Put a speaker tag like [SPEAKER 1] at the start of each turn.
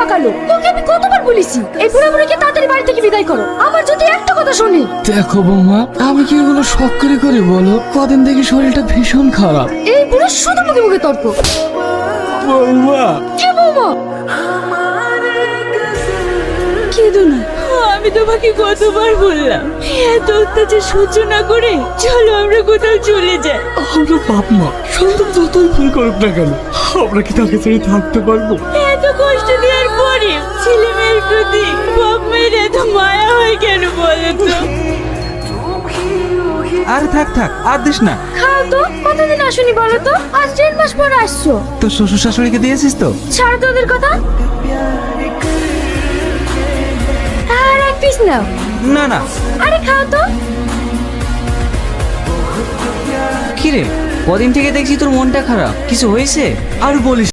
[SPEAKER 1] পাকালো। তোকে আমি কতবার বলেছি এই বুড়া বুড়িকে তাড়াতাড়ি বাড়ি থেকে বিদায় করো। আমার যদি একটা কথা শুনি।
[SPEAKER 2] দেখো বৌমা, আমি কি এগুলো শখ করে করি বলো? কদিন থেকে শরীরটা ভীষণ খারাপ।
[SPEAKER 1] এই বুড়ো শুধু মুখে মুখে তর্ক।
[SPEAKER 2] বৌমা,
[SPEAKER 1] কে বৌমা?
[SPEAKER 3] কেঁদো না, আমি তোমাকে কতবার বললাম এত অত্যাচার সহ্য না করে চলো আমরা কোথাও চলে যাই।
[SPEAKER 2] আমরা বাপ মা, সন্তান যতই ভুল করুক না কেন, আমরা কি তাকে ছেড়ে থাকতে পারবো?
[SPEAKER 3] এত কষ্ট দেওয়ার পরে ছেলে মেয়ের প্রতি বাপ মায়ের এত মায়া হয় কেন বলো তো?
[SPEAKER 4] আর থাক থাক, আর দিস না।
[SPEAKER 1] খাও তো, কতদিন আসুনি বলো তো? আজ 1.5 মাস পর আসছো।
[SPEAKER 4] তোর শ্বশুর শাশুড়িকে দিয়েছিস তো?
[SPEAKER 1] ছাড়ো তো ওদের কথা। আর এক পিস নাও।
[SPEAKER 4] না না।
[SPEAKER 1] আরে খাও তো।
[SPEAKER 5] কিরে, কদিন থেকে দেখছি তোর মনটা খারাপ, কিছু হয়েছে?
[SPEAKER 2] আর বলিস